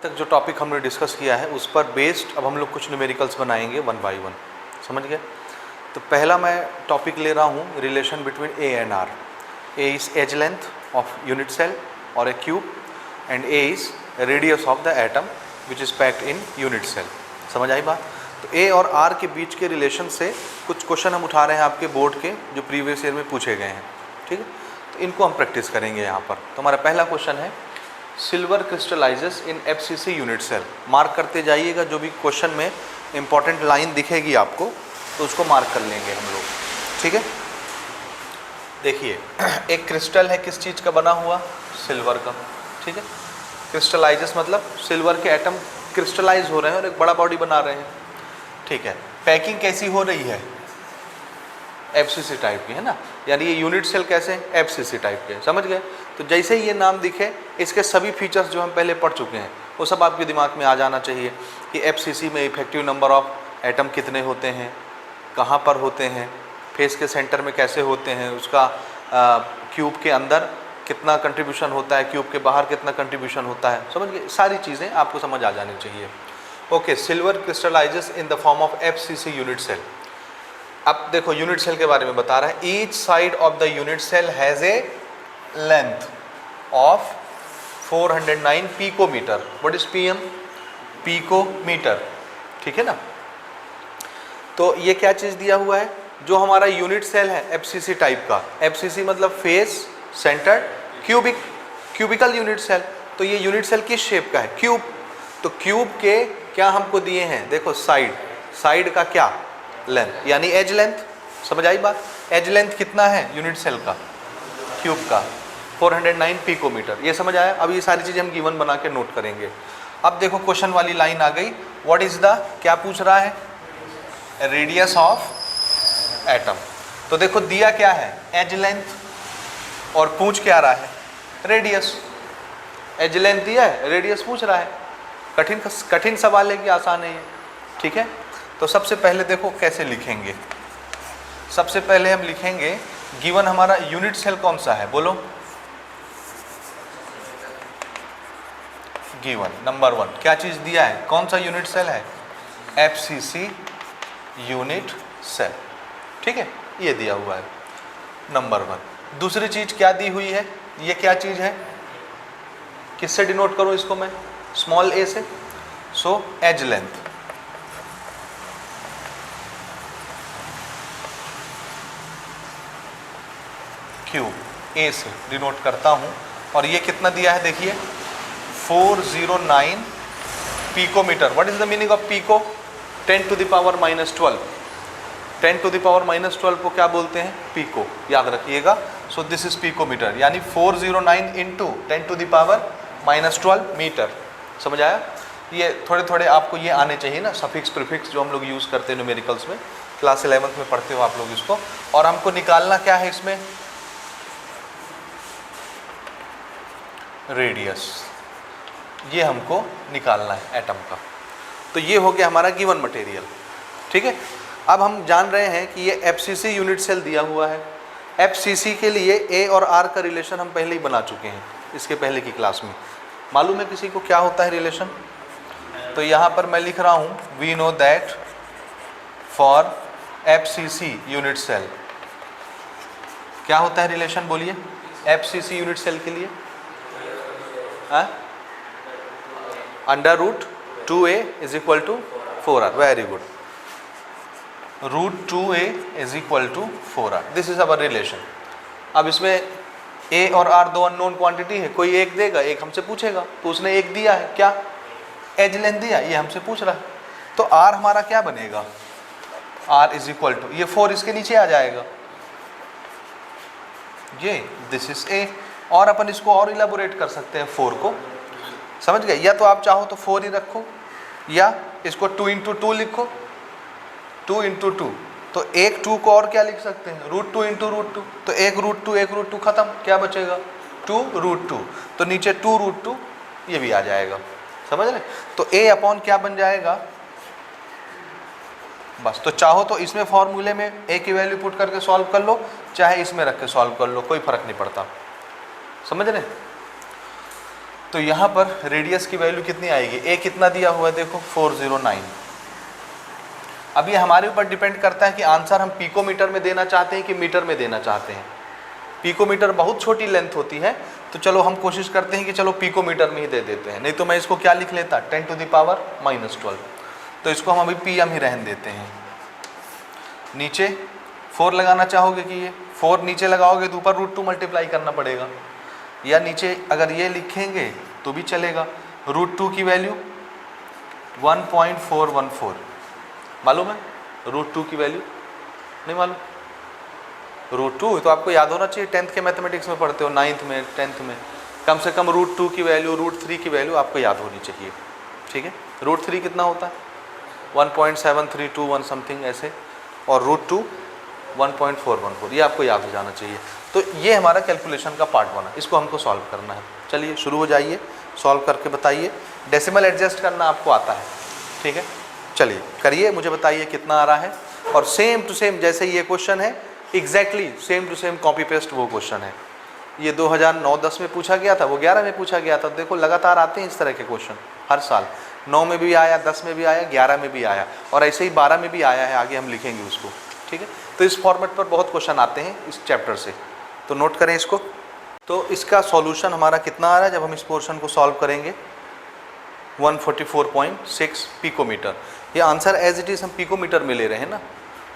तक जो टॉपिक हमने डिस्कस किया है उस पर बेस्ड अब हम लोग कुछ न्यूमेरिकल्स बनाएंगे 1 बाय 1, समझ गए। तो पहला मैं टॉपिक ले रहा हूँ relation between a and r. A is edge length of unit cell और a cube and a is radius of the atom which is packed in unit cell. समझ आई बात। तो ए और आर के बीच के रिलेशन से कुछ क्वेश्चन हम उठा रहे हैं आपके बोर्ड के जो प्रीवियस ईयर में पूछे गए हैं, ठीक है। तो इनको हम प्रैक्टिस करेंगे यहाँ पर। तो हमारा पहला क्वेश्चन है सिल्वर क्रिस्टलाइजेस इन एफसीसी यूनिट सेल। मार्क करते जाइएगा, जो भी क्वेश्चन में इंपॉर्टेंट लाइन दिखेगी आपको तो उसको मार्क कर लेंगे हम लोग, ठीक है। देखिए एक क्रिस्टल है, किस चीज़ का बना हुआ? सिल्वर का, ठीक है। क्रिस्टलाइजेस मतलब सिल्वर के एटम क्रिस्टलाइज हो रहे हैं और एक बड़ा बॉडी बना रहे हैं, ठीक है। पैकिंग कैसी हो रही है? एफसीसी टाइप की, है ना। यानी ये यूनिट सेल कैसे? एफसीसी टाइप के, समझ गए। तो जैसे ही ये नाम दिखे इसके सभी फीचर्स जो हम पहले पढ़ चुके हैं वो सब आपके दिमाग में आ जाना चाहिए कि एफसीसी में इफेक्टिव नंबर ऑफ एटम कितने होते हैं, कहाँ पर होते हैं, फेस के सेंटर में कैसे होते हैं, उसका क्यूब के अंदर कितना कंट्रीब्यूशन होता है, क्यूब के बाहर कितना कंट्रीब्यूशन होता है, समझ गए। सारी चीज़ें आपको समझ आ जानी चाहिए। Okay, silver crystallises in the form of FCC unit cell. अब देखो यूनिट सेल के बारे में बता रहा है। Each side of the unit cell has a length of 409 picometre. What is PM? Picometre, ठीक है ना। तो ये क्या चीज़ दिया हुआ है? जो हमारा यूनिट सेल है एफसीसी टाइप का, एफसीसी मतलब face centred cubic, cubical unit cell. तो ये यूनिट सेल किस शेप का है? क्यूब। तो क्यूब के क्या हमको दिए हैं? देखो साइड, साइड का क्या? लेंथ, यानी एज लेंथ। समझ आई बात। एज लेंथ कितना है यूनिट सेल का क्यूब का? 409 पिकोमीटर। ये समझ आया। अब ये सारी चीज़ें हम गिवन बना के नोट करेंगे। अब देखो क्वेश्चन वाली लाइन आ गई। व्हाट इज द, क्या पूछ रहा है? Radius of atom. तो देखो दिया क्या है? एज लेंथ और पूछ क्या रहा है? रेडियस। एज लेंथ दिया है, रेडियस पूछ रहा है। कठिन सवाल है कि आसान है ये, ठीक है। तो सबसे पहले देखो कैसे लिखेंगे। सबसे पहले हम लिखेंगे गिवन हमारा यूनिट सेल कौन सा है, बोलो। गिवन नंबर 1 क्या चीज़ दिया है? कौन सा यूनिट सेल है? एफसीसी यूनिट सेल, ठीक है। ये दिया हुआ है नंबर 1। दूसरी चीज़ क्या दी हुई है? ये क्या चीज़ है? किससे डिनोट करूँ इसको मैं? स्मॉल ए से। सो एज लेंथ, क्यूब ए से डिनोट करता हूँ। और ये कितना दिया है? देखिए 409 picometre. What is the meaning of pico? 10 to the power -12। 10 to the power -12 को क्या बोलते हैं? पिको, याद रखिएगा। सो दिस इज पिकोमीटर, यानी 409 into 10 to the power -12 metre. समझ आया। ये थोड़े थोड़े आपको ये आने चाहिए ना, सफिक्स प्रीफिक्स जो हम लोग यूज़ करते हैं न्यूमेरिकल्स में। क्लास 11th में पढ़ते हो आप लोग इसको। और हमको निकालना क्या है इसमें? रेडियस। ये हमको निकालना है एटम का। तो ये हो गया हमारा गिवन मटेरियल, ठीक है। अब हम जान रहे हैं कि ये एफसीसी यूनिट सेल दिया हुआ है। एफसीसी के लिए ए और आर का रिलेशन हम पहले ही बना चुके हैं इसके पहले की क्लास में। मालूम है किसी को क्या होता है रिलेशन? तो यहाँ पर मैं लिख रहा हूँ we know that for FCC unit cell क्या होता है रिलेशन, बोलिए। एफसीसी यूनिट सेल के लिए under root 2a is equal to 4r। Very good. Root 2a is equal to 4r। This is our relation. अब इसमें a और r दो अननोन क्वांटिटी है। कोई एक देगा, एक हमसे पूछेगा। तो उसने एक दिया है, क्या? एज लेंथ दिया, ये हमसे पूछ रहा है। तो r हमारा क्या बनेगा? r इज इक्वल टू, ये 4 इसके नीचे आ जाएगा, ये दिस इज a। और अपन इसको और इलेबोरेट कर सकते हैं 4 को, समझ गए। या तो आप चाहो तो 4 ही रखो, या इसको 2 इंटू 2 लिखो, 2 इंटू 2। तो एक 2 को और क्या लिख सकते हैं? Root 2 into root 2। तो एक रूट 2 खत्म, क्या बचेगा? 2 रूट 2। तो नीचे 2 रूट 2 ये भी आ जाएगा, समझ रहे। तो a अपॉन क्या बन जाएगा? बस। तो चाहो तो इसमें फॉर्मूले में a की वैल्यू पुट करके सॉल्व कर लो, चाहे इसमें रख के सॉल्व कर लो, कोई फर्क नहीं पड़ता, समझ रहे। तो यहाँ पर रेडियस की वैल्यू कितनी आएगी, ए कितना दिया हुआ है देखो 409। अब ये हमारे ऊपर डिपेंड करता है कि आंसर हम पिकोमीटर में देना चाहते हैं कि मीटर में देना चाहते हैं। पिकोमीटर बहुत छोटी लेंथ होती है, तो चलो हम कोशिश करते हैं कि चलो पिकोमीटर में ही दे देते हैं, नहीं तो मैं इसको क्या लिख लेता 10⁻⁻12। तो इसको हम अभी पी एम ही रहने देते हैं। नीचे 4 लगाना चाहोगे कि ये 4 नीचे लगाओगे तो ऊपर √2 मल्टीप्लाई करना पड़ेगा, या नीचे अगर ये लिखेंगे तो भी चलेगा। √2 की वैल्यू 1.414 मालूम है, √2 की वैल्यू नहीं मालूम। √2 तो आपको याद होना चाहिए, 10th के मैथमेटिक्स में पढ़ते हो, 9th में 10th में, कम से कम √2 की वैल्यू √3 की वैल्यू आपको याद होनी चाहिए। ठीक है, √3 कितना होता है 1.7321 समथिंग ऐसे, और √2 1.414, ये आपको याद हो जाना चाहिए। तो ये हमारा कैलकुलेशन का पार्ट बना, इसको हमको सॉल्व करना है। चलिए शुरू हो जाइए, सॉल्व करके बताइए। डेसिमल एडजस्ट करना आपको आता है, ठीक है, चलिए करिए, मुझे बताइए कितना आ रहा है। और सेम टू सेम जैसे ये क्वेश्चन है, exactly same to same copy paste वो क्वेश्चन है। ये 2009-10 में पूछा गया था, वो 11 में पूछा गया था। देखो लगातार आते हैं इस तरह के क्वेश्चन हर साल, 9 में भी आया, 10 में भी आया, 11 में भी आया, और ऐसे ही 12 में भी आया है, आगे हम लिखेंगे उसको। ठीक है, तो इस फॉर्मेट पर बहुत क्वेश्चन आते हैं इस चैप्टर से, तो नोट करें इसको। तो इसका सॉल्यूशन हमारा कितना आ रहा है जब हम इस पोर्शन को सॉल्व करेंगे, 144.6 पिकोमीटर। ये आंसर एज इट इज़ हम पिकोमीटर में ले रहे हैं ना,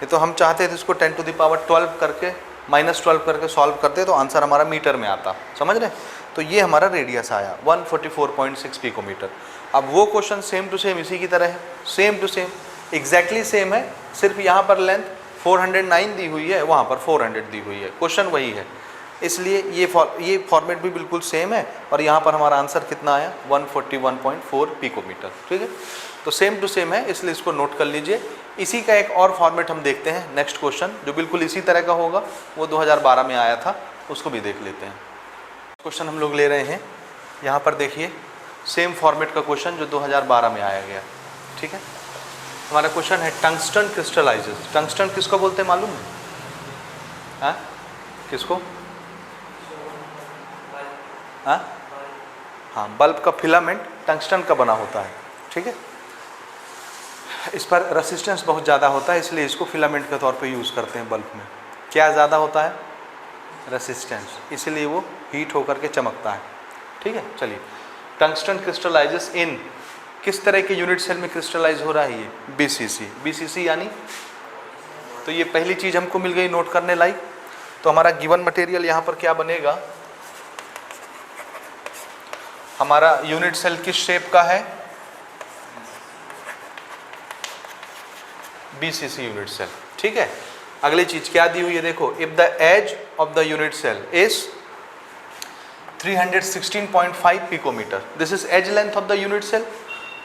ये तो हम चाहते थे इसको 10⁻12 करके -12 करके सॉल्व करते तो आंसर हमारा मीटर में आता, समझ रहे। तो ये हमारा रेडियस आया 144.6 पिकोमीटर। अब वो क्वेश्चन सेम टू सेम इसी की तरह है, same to same exactly same है, सिर्फ यहाँ पर लेंथ 409 दी हुई है, वहाँ पर 400 दी हुई है, क्वेश्चन वही है, इसलिए ये फॉर्मेट भी बिल्कुल सेम है। और यहाँ पर हमारा आंसर कितना आया 141.4 पिकोमीटर। ठीक है, तो सेम टू सेम है, इसलिए इसको नोट कर लीजिए। इसी का एक और फॉर्मेट हम देखते हैं, नेक्स्ट क्वेश्चन जो बिल्कुल इसी तरह का होगा, वो 2012 में आया था, उसको भी देख लेते हैं। क्वेश्चन हम लोग ले रहे हैं, यहाँ पर देखिए सेम फॉर्मेट का क्वेश्चन जो 2012 में आया गया। ठीक है, हमारा क्वेश्चन है टंगस्टन क्रिस्टलाइजेस। टंगस्टन किसको बोलते हैं मालूम है? हाँ किसको? हाँ, बल्ब का फिलामेंट टंगस्टन का बना होता है। ठीक है, इस पर रेसिस्टेंस बहुत ज़्यादा होता है, इसलिए इसको फिलामेंट के तौर पे यूज़ करते हैं बल्ब में। क्या ज़्यादा होता है? रेसिस्टेंस, इसलिए वो हीट होकर के चमकता है। ठीक है, चलिए टंगस्टन क्रिस्टलाइजेस इन, किस तरह के यूनिट सेल में क्रिस्टलाइज हो रहा है ये? BCC। BCC यानी, तो ये पहली चीज़ हमको मिल गई नोट करने लायक। तो हमारा गिवन मटेरियल यहाँ पर क्या बनेगा, हमारा यूनिट सेल किस शेप का है? BCC unit cell. ठीक है, अगली चीज क्या दी हुई है देखो, if the edge of the unit cell is 316.5 picometre, this is edge length of the unit cell.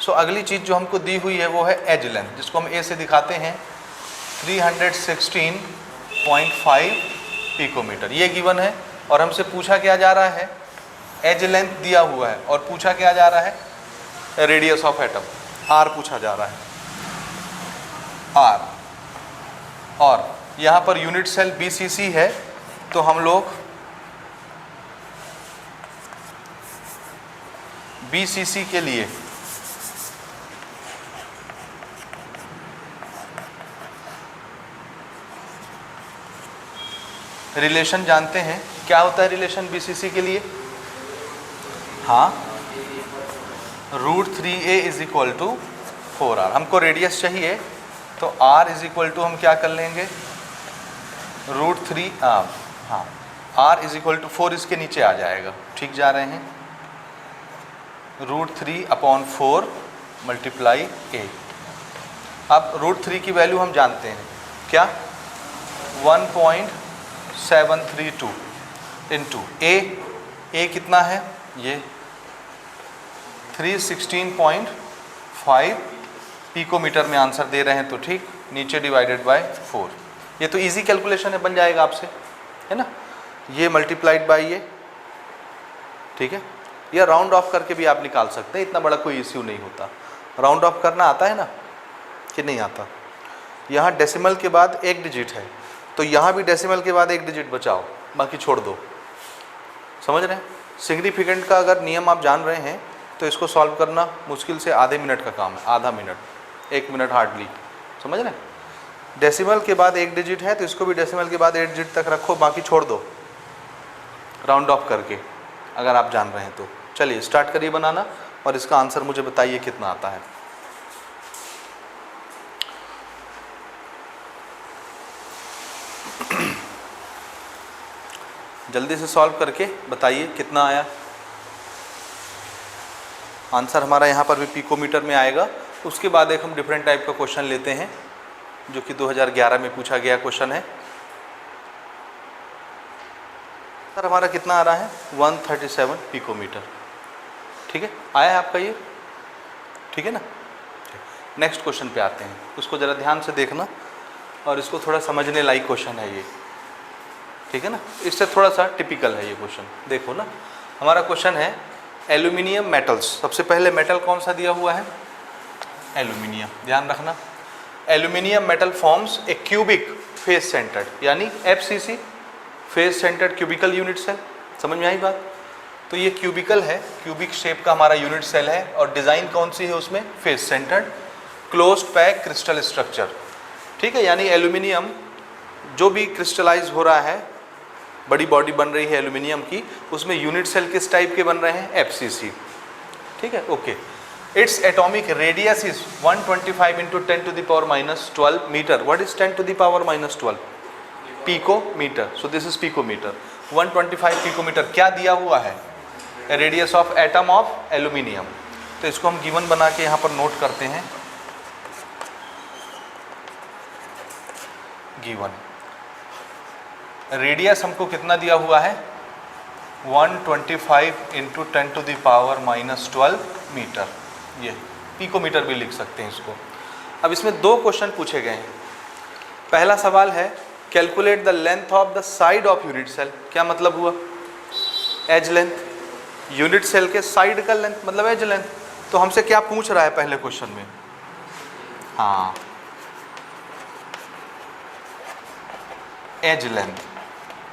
So अगली चीज जो हमको दी हुई है वो है एज लेंथ, जिसको हम ए से दिखाते हैं 316.5 पिकोमीटर, ये गिवन है। और हमसे पूछा क्या जा रहा है, एज लेंथ दिया हुआ है, और पूछा क्या जा रहा है, रेडियस ऑफ एटम, आर पूछा जा रहा है, आर। और यहाँ पर यूनिट सेल BCC है, तो हम लोग BCC के लिए रिलेशन जानते हैं। क्या होता है रिलेशन BCC के लिए? हाँ, √3a = 4r। हमको रेडियस चाहिए, तो r = हम क्या कर लेंगे, √3, हाँ r = 4 इसके नीचे आ जाएगा। ठीक जा रहे हैं, √3/4 × a। अब √3 की वैल्यू हम जानते हैं, क्या 1.732 इंटू a कितना है, ये 316.5 पिकोमीटर में आंसर दे रहे हैं, तो ठीक, नीचे /4। ये तो इजी कैलकुलेशन है, बन जाएगा आपसे, है ना। ये मल्टीप्लाइड बाय ये, ठीक है। ये राउंड ऑफ करके भी आप निकाल सकते हैं, इतना बड़ा कोई इश्यू नहीं होता। राउंड ऑफ करना आता है ना कि नहीं आता। यहाँ डेसिमल के बाद एक डिजिट है, तो यहाँ भी डेसिमल के बाद एक डिजिट बचाओ, बाकी छोड़ दो, समझ रहे हैं। सिग्निफिकेंट का अगर नियम आप जान रहे हैं तो इसको सॉल्व करना मुश्किल से आधे मिनट का काम है, आधा मिनट, 1 मिनट हार्डली, समझ रहे हैं। डेसिमल के बाद 1 डिजिट है तो इसको भी डेसिमल के बाद 8 डिजिट तक रखो, बाकी छोड़ दो राउंड ऑफ करके, अगर आप जान रहे हैं तो। चलिए स्टार्ट करिए बनाना और इसका आंसर मुझे बताइए कितना आता है। जल्दी से सॉल्व करके बताइए कितना आया। आंसर हमारा यहाँ पर भी पिकोमीटर में आएगा। उसके बाद एक हम डिफरेंट टाइप का क्वेश्चन लेते हैं जो कि 2011 में पूछा गया क्वेश्चन है। सर हमारा कितना आ रहा है, 137 पिकोमीटर। ठीक है, आया है आपका ये, ठीक है ना। नेक्स्ट क्वेश्चन पे आते हैं, उसको ज़रा ध्यान से देखना और इसको थोड़ा समझने लायक क्वेश्चन है ये, ठीक है ना। इससे थोड़ा सा टिपिकल है ये क्वेश्चन। देखो ना, हमारा क्वेश्चन है एल्यूमिनियम मेटल्स। सबसे पहले मेटल कौन सा दिया हुआ है, एल्यूमिनियम। ध्यान रखना, aluminium metal forms a cubic face centred, यानी FCC, face centred cubical unit cell. समझ में आई बात। तो ये क्यूबिकल है, क्यूबिक शेप का हमारा यूनिट सेल है और डिज़ाइन कौन सी है उसमें, face centred closed pack crystal structure. ठीक है, यानी एल्यूमिनियम जो भी क्रिस्टलाइज हो रहा है, बड़ी बॉडी बन रही है एल्यूमिनियम की, उसमें यूनिट सेल किस टाइप के बन रहे हैं, FCC। ठीक है, okay. Its atomic radius is 125 into 10⁻⁻12 metre. What is 10⁻⁻12? Picometre. So this is picometre. 125 picometre क्या दिया हुआ है, radius of atom of aluminium. तो इसको हम गिवन बना के यहाँ पर नोट करते हैं, गिवन। रेडियस हमको कितना दिया हुआ है, 125 इंटू 10⁻⁻12 मीटर। ये पिकोमीटर भी लिख सकते हैं इसको। अब इसमें 2 क्वेश्चन पूछे गए हैं। पहला सवाल है calculate the length of the side of unit cell. क्या मतलब हुआ, एज लेंथ, यूनिट सेल के साइड का लेंथ मतलब एज लेंथ। तो हमसे क्या पूछ रहा है पहले क्वेश्चन में, हाँ एज लेंथ,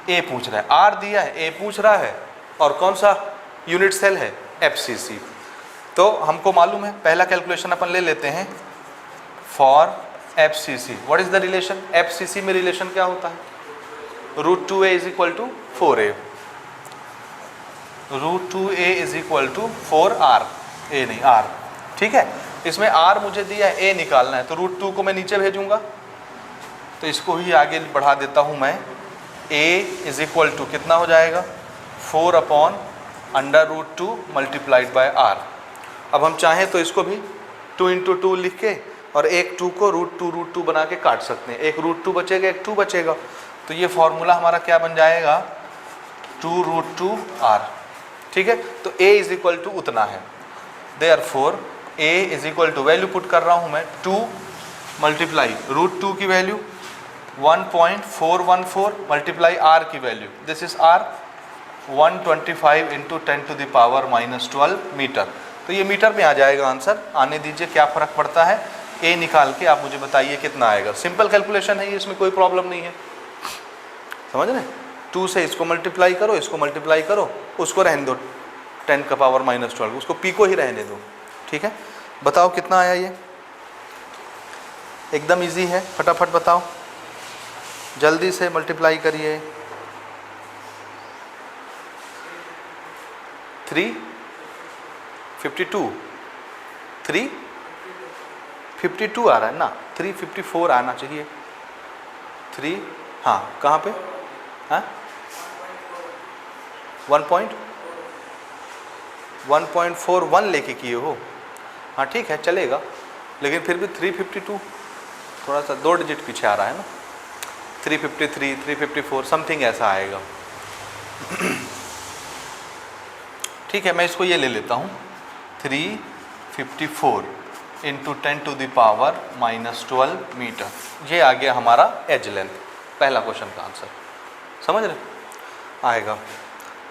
ए पूछ रहा है, आर दिया है, ए पूछ रहा है, और कौन सा यूनिट सेल है, FCC। तो हमको मालूम है, पहला कैलकुलेशन अपन ले लेते हैं for FCC। What is the relation, FCC में रिलेशन क्या होता है, √2a is equal to 4a, √2a is equal to 4r, a नहीं r। ठीक है, इसमें r मुझे दिया है, a निकालना है, तो √2 को मैं नीचे भेजूंगा, तो इसको ही आगे बढ़ा देता हूं मैं। a इज इक्वल टू कितना हो जाएगा, 4/√2 मल्टीप्लाइड बाय r। अब हम चाहें तो इसको भी 2 इंटू 2 लिख के और एक 2 को √2 बना के काट सकते हैं, एक √2 बचेगा, एक 2 बचेगा। तो ये फॉर्मूला हमारा क्या बन जाएगा, 2√2r। ठीक है, तो a इज इक्वल टू उतना है, therefore a is equal to, value put कर रहा हूँ मैं, 2 मल्टीप्लाई √2 की वैल्यू 1.414 मल्टीप्लाई r की value, this is r, 125 into 10⁻⁻12 metre. तो ये मीटर में आ जाएगा आंसर। आने दीजिए, क्या फ़र्क पड़ता है, ए निकाल के आप मुझे बताइए कितना आएगा। सिंपल कैलकुलेशन है ये, इसमें कोई प्रॉब्लम नहीं है, समझ रहे। 2 से इसको मल्टीप्लाई करो, इसको मल्टीप्लाई करो, उसको रहने दो 10⁻⁻12, उसको पी को ही रहने दो। ठीक है, बताओ कितना आया ये, एकदम इजी है, फटाफट बताओ, जल्दी से मल्टीप्लाई करिए। 352, 352 आ रहा है ना, 354 आना चाहिए। 3, हाँ कहाँ पे, हाँ 1.41 लेके किए हो, हाँ ठीक है चलेगा, लेकिन फिर भी 352 थोड़ा सा 2 डिजिट पीछे आ रहा है ना, 353, 354 समथिंग ऐसा आएगा। ठीक है, मैं इसको ये ले लेता हूँ, 354 इंटू 10⁻⁻12 मीटर। ये आ गया हमारा एज लेंथ, पहला क्वेश्चन का आंसर। समझ रहे आएगा।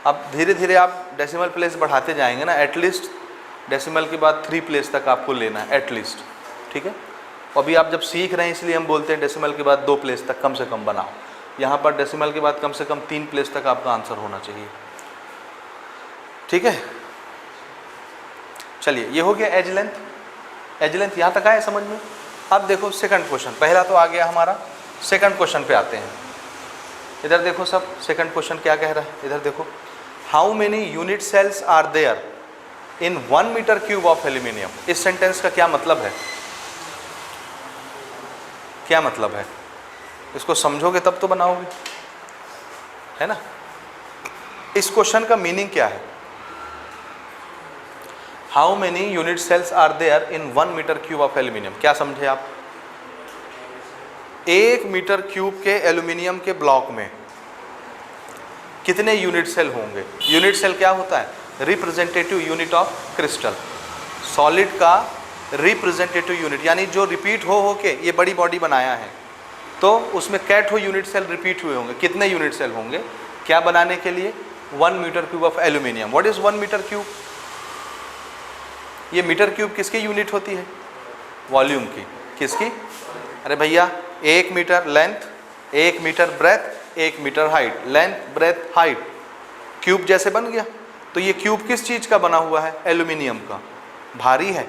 अब धीरे धीरे आप डेसिमल प्लेस बढ़ाते जाएंगे ना, एटलीस्ट डेसिमल के बाद 3 प्लेस तक आपको लेना है एटलीस्ट। ठीक है, अभी आप जब सीख रहे हैं इसलिए हम बोलते हैं डेसिमल के बाद 2 प्लेस तक कम से कम बनाओ। यहाँ पर डेसिमल के बाद कम से कम 3 प्लेस तक आपका आंसर होना चाहिए। ठीक है, चलिए ये हो गया एज लेंथ। एज लेंथ यहाँ तक आए समझ में। अब देखो सेकंड क्वेश्चन, पहला तो आ गया हमारा, सेकंड क्वेश्चन पे आते हैं। इधर देखो सब, सेकंड क्वेश्चन क्या कह रहा है, इधर देखो, how many unit cells are there in 1 metre cube of aluminium. इस सेंटेंस का क्या मतलब है, क्या मतलब है, इसको समझोगे तब तो बनाओगे, है ना। इस क्वेश्चन का मीनिंग क्या है, how many unit cells are there in 1 metre cube of aluminium. क्या समझे आप, 1 मीटर क्यूब के एल्यूमिनियम के ब्लॉक में कितने यूनिट सेल होंगे। यूनिट सेल क्या होता है, representative unit of crystal, solid का रिप्रेजेंटेटिव यूनिट, यानी जो रिपीट हो के ये बड़ी बॉडी बनाया है, तो उसमें कैट हो यूनिट सेल रिपीट हुए होंगे। कितने यूनिट सेल होंगे क्या बनाने के लिए, 1 metre cube of aluminium. What is 1 metre cube, ये मीटर क्यूब किसकी यूनिट होती है, वॉल्यूम की। किसकी, अरे भैया 1 metre length, 1 metre breadth, 1 metre height, length breadth height, cube जैसे बन गया। तो ये क्यूब किस चीज़ का बना हुआ है, एल्यूमिनियम का, भारी है,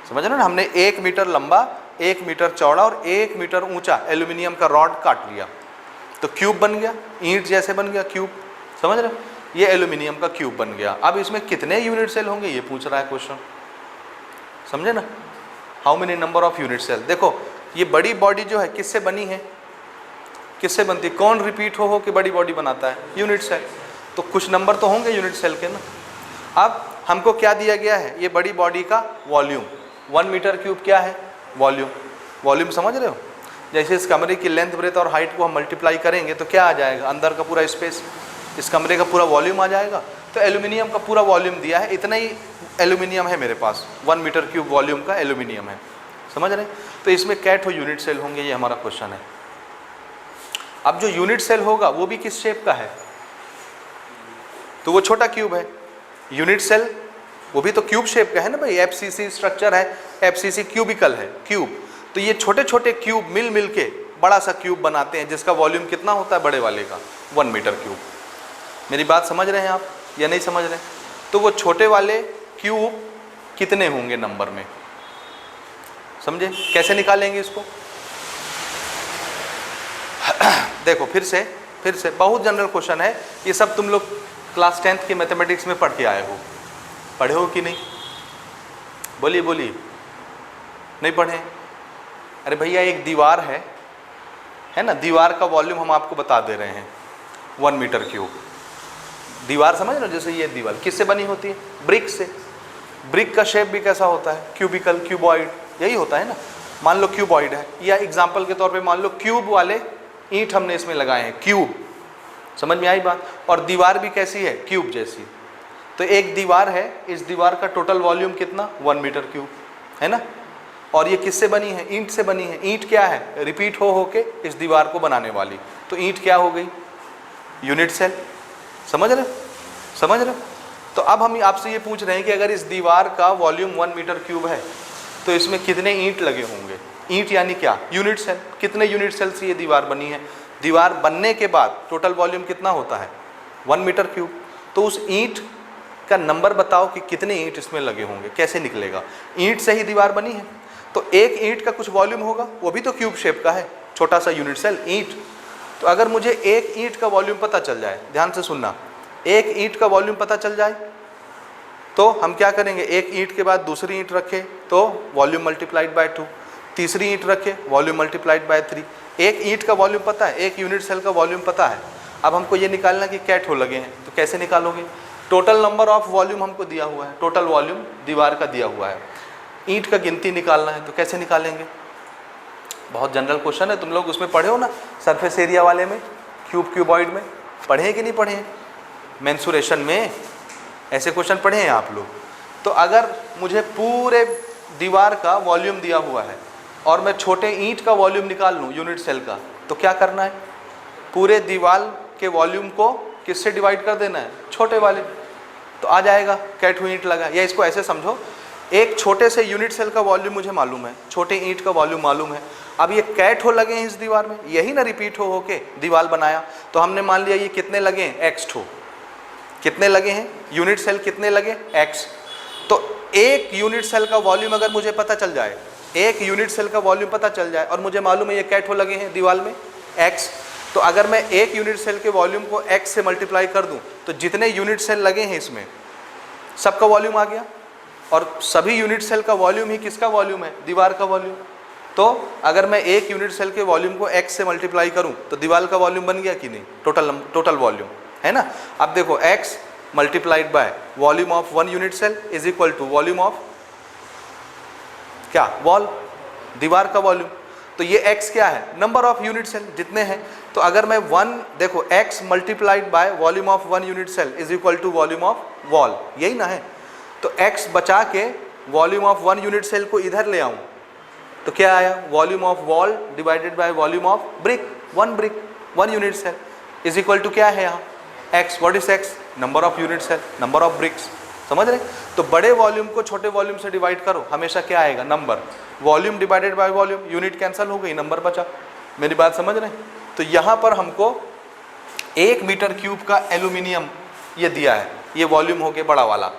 समझ रहे हो ना। हमने 1 मीटर लंबा, 1 मीटर चौड़ा और 1 मीटर ऊंचा एल्यूमिनियम का रॉड काट लिया, तो क्यूब बन गया, ईंट जैसे बन गया क्यूब, समझ रहे हो। ये एल्यूमिनियम का क्यूब बन गया। अब इसमें कितने यूनिट सेल होंगे ये पूछ रहा है क्वेश्चन, समझे ना, how many number of unit cell. देखो ये बड़ी बॉडी जो है किससे बनी है, किससे बनती है, कौन रिपीट हो के बड़ी बॉडी बनाता है, यूनिट सेल। तो कुछ नंबर तो होंगे यूनिट सेल के ना। अब हमको क्या दिया गया है, ये बड़ी बॉडी का वॉल्यूम, 1 मीटर क्यूब क्या है, वॉल्यूम। वॉल्यूम समझ रहे हो, जैसे इस कमरे की लेंथ ब्रेथ और हाइट को हम मल्टीप्लाई करेंगे तो क्या आ जाएगा, अंदर का पूरा स्पेस, इस कमरे का पूरा वॉल्यूम आ जाएगा। तो एल्यूमिनियम का पूरा वॉल्यूम दिया है, इतना ही एल्यूमिनियम है मेरे पास, 1 मीटर क्यूब वॉल्यूम का एल्यूमिनियम है, समझ रहे। तो इसमें कैट हो यूनिट सेल होंगे, ये हमारा क्वेश्चन है। अब जो यूनिट सेल होगा वो भी किस शेप का है, तो वो छोटा क्यूब है। यूनिट सेल वो भी तो क्यूब शेप का है ना भाई, एफसीसी स्ट्रक्चर है, एफसीसी क्यूबिकल है, क्यूब। तो ये छोटे छोटे क्यूब मिल के बड़ा सा क्यूब बनाते हैं, जिसका वॉल्यूम कितना होता है बड़े वाले का, 1 मीटर क्यूब। मेरी बात समझ रहे हैं आप या नहीं समझ रहे। तो वो छोटे वाले क्यूब कितने होंगे नंबर में, समझे, कैसे निकालेंगे इसको। देखो फिर से बहुत जनरल क्वेश्चन है ये, सब तुम लोग क्लास 10th के मैथमेटिक्स में पढ़ के आए हो, पढ़े हो कि नहीं, बोलिए बोलिए, नहीं पढ़े। अरे भैया एक दीवार है ना, दीवार का वॉल्यूम हम आपको बता दे रहे हैं 1 मीटर क्यूब। दीवार समझ लो, जैसे ये दीवार किससे बनी होती है, ब्रिक से। ब्रिक का शेप भी कैसा होता है, क्यूबिकल, क्यूबॉइड, यही होता है ना। मान लो क्यूबॉइड है, या एग्जाम्पल के तौर पे मान लो क्यूब वाले ईंट हमने इसमें लगाए हैं, क्यूब, समझ में आई बात। और दीवार भी कैसी है, क्यूब जैसी। तो एक दीवार है, इस दीवार का टोटल वॉल्यूम कितना, 1 मीटर क्यूब, है ना। और ये किससे बनी है, ईंट से बनी है। ईंट क्या है, रिपीट हो के इस दीवार को बनाने वाली। तो ईंट क्या हो गई, यूनिट सेल, समझ रहे। तो अब हम आपसे ये पूछ रहे हैं कि अगर इस दीवार का वॉल्यूम 1 मीटर क्यूब है तो इसमें कितने ईंट लगे होंगे। ईंट यानी क्या, यूनिट सेल। कितने यूनिट सेल से ये दीवार बनी है। दीवार बनने के बाद टोटल वॉल्यूम कितना होता है, 1 मीटर क्यूब। तो उस ईंट का नंबर बताओ कि कितने ईंट इसमें लगे होंगे, कैसे निकलेगा। ईंट से ही दीवार बनी है, तो एक ईंट का कुछ वॉल्यूम होगा, वो भी तो क्यूब शेप का है, छोटा सा यूनिट सेल ईंट। तो अगर मुझे एक ईंट का वॉल्यूम पता चल जाए, ध्यान से सुनना, एक ईंट का वॉल्यूम पता चल जाए तो हम क्या करेंगे, एक ईंट के बाद दूसरी ईंट रखें तो वॉल्यूम मल्टीप्लाइड बाय 2, तीसरी ईंट रखें वॉल्यूम मल्टीप्लाइड बाय 3। एक ईंट का वॉल्यूम पता है, एक यूनिट सेल का वॉल्यूम पता है। अब हमको ये निकालना कि क्या ठो लगे हैं, तो कैसे निकालोगे। टोटल नंबर ऑफ वॉल्यूम हमको दिया हुआ है, टोटल वॉल्यूम दीवार का दिया हुआ है। ईंट का गिनती निकालना है, तो कैसे निकालेंगे। बहुत जनरल क्वेश्चन है, तुम लोग उसमें पढ़े हो ना, सरफेस एरिया वाले में, क्यूबॉइड में पढ़े हैं कि नहीं पढ़े हैं, मेंसुरेशन में ऐसे क्वेश्चन पढ़े हैं आप लोग। तो अगर मुझे पूरे दीवार का वॉल्यूम दिया हुआ है और मैं छोटे ईंट का वॉल्यूम निकाल लूँ यूनिट सेल का, तो क्या करना है, पूरे दीवार के वॉल्यूम को किससे डिवाइड कर देना है, छोटे वाले। तो आ जाएगा कैट हुई ईंट लगा। या इसको ऐसे समझो, एक छोटे से यूनिट सेल का वॉल्यूम मुझे मालूम है, छोटे ईंट का वॉल्यूम मालूम है। अब ये कैट हो लगे हैं इस दीवार में, यही ना रिपीट हो के दीवार बनाया। तो हमने मान लिया ये कितने लगे हैं, एक्स ठो। कितने लगे हैं, यूनिट सेल कितने लगे, x। तो एक यूनिट सेल का वॉल्यूम अगर मुझे पता चल जाए, एक यूनिट सेल का वॉल्यूम पता चल जाए और मुझे मालूम है ये कैठो लगे हैं दीवार में x, तो अगर मैं एक यूनिट सेल के वॉल्यूम को x से मल्टीप्लाई कर दूं तो जितने यूनिट सेल लगे हैं इसमें सबका वॉल्यूम आ गया। और सभी यूनिट सेल का वॉल्यूम ही किसका वॉल्यूम है, दीवार का वॉल्यूम। तो अगर मैं एक यूनिट सेल के वॉल्यूम को x से मल्टीप्लाई करूं तो दीवार का वॉल्यूम बन गया कि नहीं, टोटल वॉल्यूम है ना। अब देखो x multiplied by volume of one unit cell is equal to volume of क्या, वॉल, दीवार का वॉल्यूम। तो ये x क्या है, नंबर ऑफ यूनिट सेल जितने हैं। तो अगर मैं देखो x multiplied by volume of one unit cell is equal to volume of wall, यही ना है। तो x बचा के volume of one unit cell को इधर ले आऊं तो क्या आया, volume of wall divided by volume of brick, one unit cell is equal to क्या है यहाँ, x। What is x, number of unit cell, number of bricks, समझ रहे। तो बड़े वॉल्यूम को छोटे वॉल्यूम से डिवाइड करो, हमेशा क्या आएगा, number. Volume divided by volume, unit cancel हो गई, नंबर बचा। मेरी बात समझ रहे। तो यहाँ पर हमको 1 मीटर क्यूब का एल्यूमिनियम ये दिया है, ये वॉल्यूम हो गया बड़ा वाला,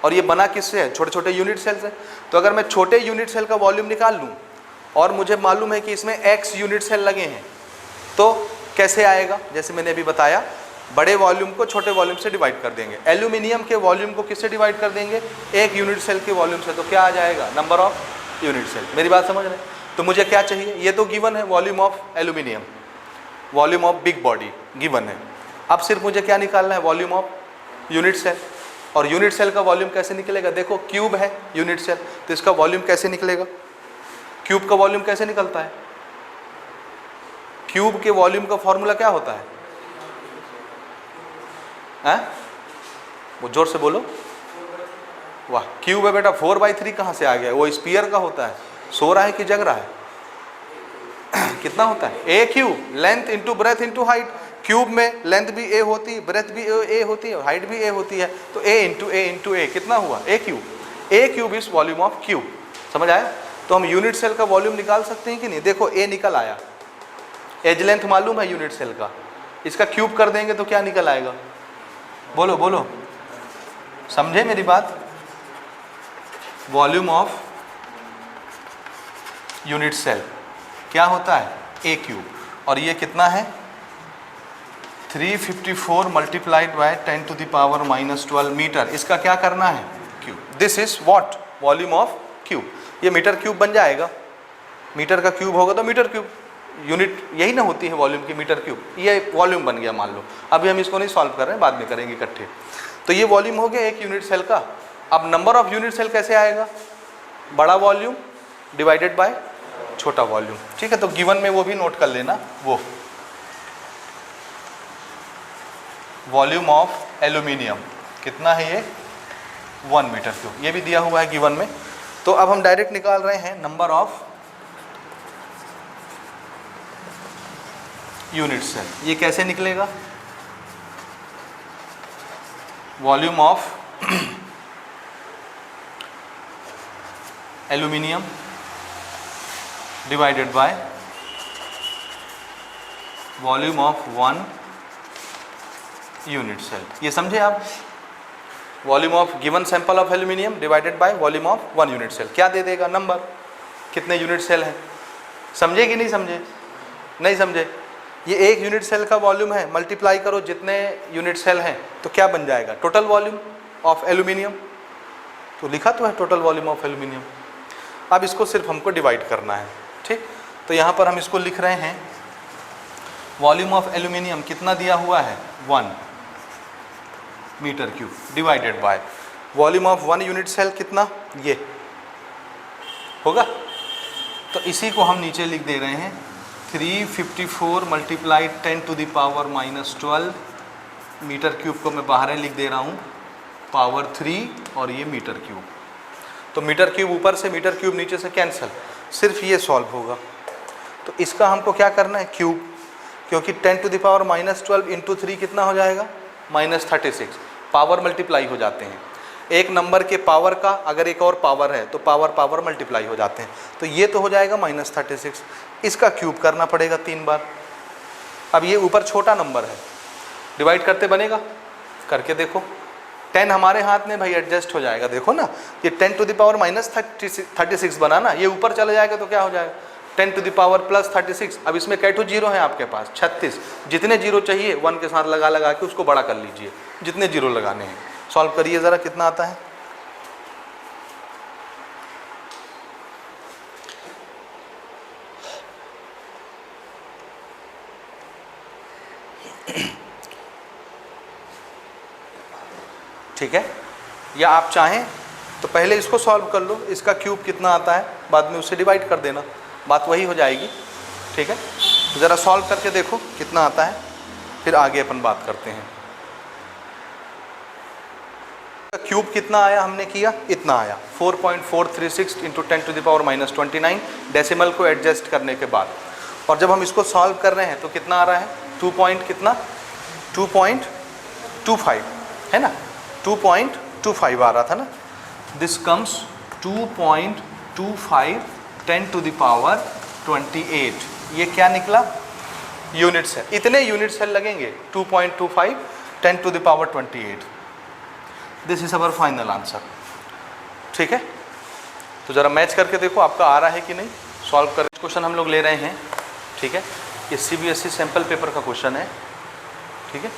और ये बना किससे है, छोटे छोटे यूनिट सेल से। तो अगर मैं छोटे यूनिट सेल का वॉल्यूम निकाल लूँ और मुझे मालूम है कि इसमें x यूनिट सेल लगे हैं, तो कैसे आएगा, जैसे मैंने अभी बताया, बड़े वॉल्यूम को छोटे वॉल्यूम से डिवाइड कर देंगे। एल्यूमिनियम के वॉल्यूम को किससे डिवाइड कर देंगे, एक यूनिट सेल के वॉल्यूम से, तो क्या आ जाएगा, नंबर ऑफ यूनिट सेल। मेरी बात समझ रहे। तो मुझे क्या चाहिए, ये तो गिवन है, volume of aluminium, volume of big body given है। अब सिर्फ मुझे क्या निकालना है, वॉल्यूम ऑफ यूनिट सेल। और यूनिट सेल का वॉल्यूम कैसे निकलेगा, देखो क्यूब है यूनिट सेल, तो इसका वॉल्यूम कैसे निकलेगा, क्यूब का वॉल्यूम कैसे निकलता है, क्यूब के वॉल्यूम का फॉर्मूला क्या होता है, वो जोर से बोलो, वाह, क्यूब है बेटा, 4/3 कहाँ से आ गया, वो स्पीयर का होता है, सो रहा है कि जग रहा है कितना होता है, a cube, length into breadth into height. Cube में लेंथ भी ए होती है, ब्रेथ भी ए होती है, हाइट भी ए होती है, तो ए इंटू ए कितना हुआ, a cube is volume of cube. समझ आया। तो हम यूनिट सेल का वॉल्यूम निकाल सकते हैं कि नहीं, देखो ए निकल आया, एज लेंथ मालूम है यूनिट सेल का, इसका क्यूब कर देंगे तो क्या निकल आएगा, बोलो बोलो, समझे मेरी बात। वॉल्यूम ऑफ यूनिट सेल क्या होता है, ए क्यूब, और ये कितना है 354 मल्टीप्लाइड बाय 10⁻⁻12 मीटर। इसका क्या करना है, cube. This is what, volume of cube. ये मीटर क्यूब बन जाएगा, मीटर का क्यूब होगा तो मीटर क्यूब, यूनिट यही ना होती है वॉल्यूम की, मीटर क्यूब, ये वॉल्यूम बन गया मान लो। अभी हम इसको नहीं सॉल्व कर रहे हैं, बाद में करेंगे इकट्ठे। तो ये वॉल्यूम हो गया एक यूनिट सेल का। अब नंबर ऑफ यूनिट सेल कैसे आएगा, बड़ा वॉल्यूम डिवाइडेड बाय छोटा वॉल्यूम, ठीक है। तो गिवन में वो भी नोट कर लेना, वो वॉल्यूम ऑफ एल्यूमिनियम कितना है, ये 1 मीटर क्यूब, ये भी दिया हुआ है गिवन में। तो अब हम डायरेक्ट निकाल रहे हैं नंबर ऑफ यूनिट सेल। ये कैसे निकलेगा, volume of aluminium divided by volume of 1 unit cell. ये समझे आप, volume of given sample of aluminium divided by volume of 1 unit cell, क्या दे देगा, नंबर, कितने यूनिट सेल हैं। समझे कि नहीं समझे, नहीं समझे। ये एक यूनिट सेल का वॉल्यूम है, मल्टीप्लाई करो जितने यूनिट सेल हैं तो क्या बन जाएगा, टोटल वॉल्यूम ऑफ एल्यूमिनियम। तो लिखा तो है टोटल वॉल्यूम ऑफ एल्यूमिनियम। अब इसको सिर्फ हमको डिवाइड करना है, ठीक। तो यहाँ पर हम इसको लिख रहे हैं, वॉल्यूम ऑफ एल्यूमिनियम कितना दिया हुआ है, 1 metre cube divided by volume of 1 unit cell कितना, ये होगा। तो इसी को हम नीचे लिख दे रहे हैं, 354 मल्टीप्लाइड 10⁻⁻12 मीटर क्यूब को मैं बाहर लिख दे रहा हूँ, पावर 3 और ये मीटर क्यूब। तो मीटर क्यूब ऊपर से, मीटर क्यूब नीचे से कैंसिल, सिर्फ ये सॉल्व होगा। तो इसका हमको क्या करना है, क्यूब, क्योंकि 10⁻⁻12 इंटू 3 कितना हो जाएगा, -36। पावर मल्टीप्लाई हो जाते हैं, एक नंबर के पावर का अगर एक और पावर है तो पावर मल्टीप्लाई हो जाते हैं। तो ये तो हो जाएगा -36, इसका क्यूब करना पड़ेगा 3 बार। अब ये ऊपर छोटा नंबर है, डिवाइड करते बनेगा करके देखो, 10 हमारे हाथ में भाई एडजस्ट हो जाएगा, देखो ना ये 10 टू द पावर माइनस 36 बना ना, ये ऊपर चला जाएगा तो क्या हो जाएगा 10 टू द पावर प्लस 36। अब इसमें कैटो जीरो है आपके पास 36, जितने जीरो चाहिए 1 के साथ लगा लगा के उसको बड़ा कर लीजिए, जितने जीरो लगाने हैं। सॉल्व करिए ज़रा कितना आता है। ठीक है, या आप चाहें तो पहले इसको सॉल्व कर लो, इसका क्यूब कितना आता है बाद में उससे डिवाइड कर देना, बात वही हो जाएगी। ठीक है, ज़रा सॉल्व करके देखो कितना आता है, फिर आगे अपन बात करते हैं। क्यूब कितना आया हमने किया, इतना आया 4.436 into 10 to the power minus 29 decimal को एडजस्ट करने के बाद। और जब हम इसको सॉल्व कर रहे हैं तो कितना आ रहा है 2.25 है ना, 2.25 आ रहा था ना। This comes 2.25 10 to the power 28, ये क्या निकला यूनिट सेल। इतने यूनिट सेल लगेंगे 2.25 10 to the power 28। This is our final answer. ठीक है, तो ज़रा मैच करके देखो आपका आ रहा है कि नहीं। सॉल्व कर क्वेश्चन हम लोग ले रहे हैं। ठीक है, ये CBSE सैम्पल पेपर का क्वेश्चन है। ठीक है,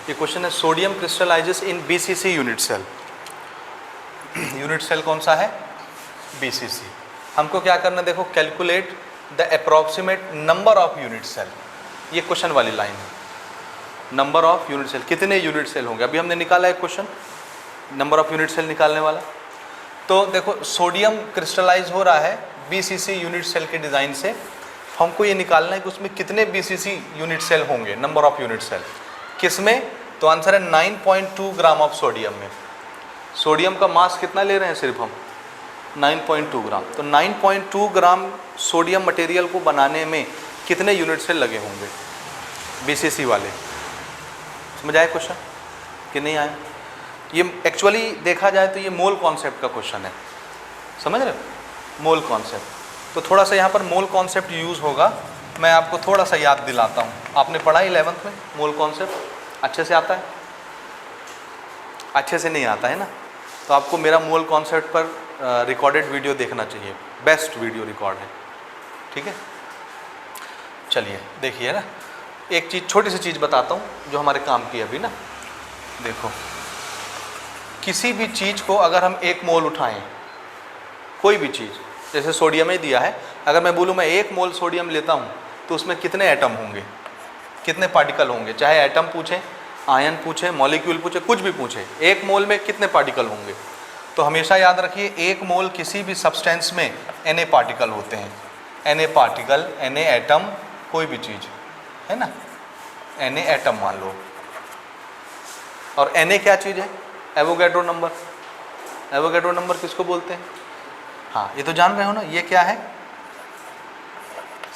ये क्वेश्चन है sodium crystallises in BCC unit cell. Unit cell कौन सा है, BCC। हमको क्या करना है देखो, calculate the approximate number of unit cell, ये क्वेश्चन वाली लाइन है। नंबर ऑफ यूनिट सेल, कितने यूनिट सेल होंगे। अभी हमने निकाला है question number of unit cell निकालने वाला। तो देखो सोडियम क्रिस्टलाइज हो रहा है BCC यूनिट सेल के डिज़ाइन से, हमको ये निकालना है कि उसमें कितने BCC यूनिट सेल होंगे, नंबर ऑफ यूनिट सेल किसमें। तो आंसर है 9.2 ग्राम ऑफ सोडियम में। सोडियम का मास कितना ले रहे हैं सिर्फ हम 9.2 ग्राम। तो 9.2 ग्राम सोडियम मटेरियल को बनाने में कितने यूनिट सेल लगे होंगे BCC वाले। समझ आया क्वेश्चन कि नहीं आया। ये एक्चुअली देखा जाए तो ये मोल कॉन्सेप्ट का क्वेश्चन है, समझ रहे हो, मोल कॉन्सेप्ट। तो थोड़ा सा यहाँ पर मोल कॉन्सेप्ट यूज़ होगा, मैं आपको थोड़ा सा याद दिलाता हूँ। आपने पढ़ा 11th में मोल कॉन्सेप्ट, अच्छे से आता है, अच्छे से नहीं आता है ना। तो आपको मेरा मोल कॉन्सेप्ट पर रिकॉर्डेड वीडियो देखना चाहिए, बेस्ट वीडियो रिकॉर्ड है। ठीक है, चलिए देखिए ना, एक चीज़ छोटी सी चीज़ बताता हूँ जो हमारे काम की अभी ना। देखो किसी भी चीज़ को अगर हम 1 मोल उठाएं, कोई भी चीज़, जैसे सोडियम ही दिया है, अगर मैं बोलूँ मैं 1 मोल सोडियम लेता हूँ तो उसमें कितने एटम होंगे, कितने पार्टिकल होंगे। चाहे एटम पूछें, आयन पूछें, मॉलिक्यूल पूछें, कुछ भी पूछें, 1 मोल में कितने पार्टिकल होंगे। तो हमेशा याद रखिए 1 मोल किसी भी सब्सटेंस में Na पार्टिकल होते हैं। Na पार्टिकल, Na एटम, कोई भी चीज़ है ना, Na एटम मान लो। और Na क्या चीज़ है, एवोगैड्रो नंबर। एवोगैड्रो नंबर किसको बोलते हैं, हाँ ये तो जान रहे हो ना, ये क्या है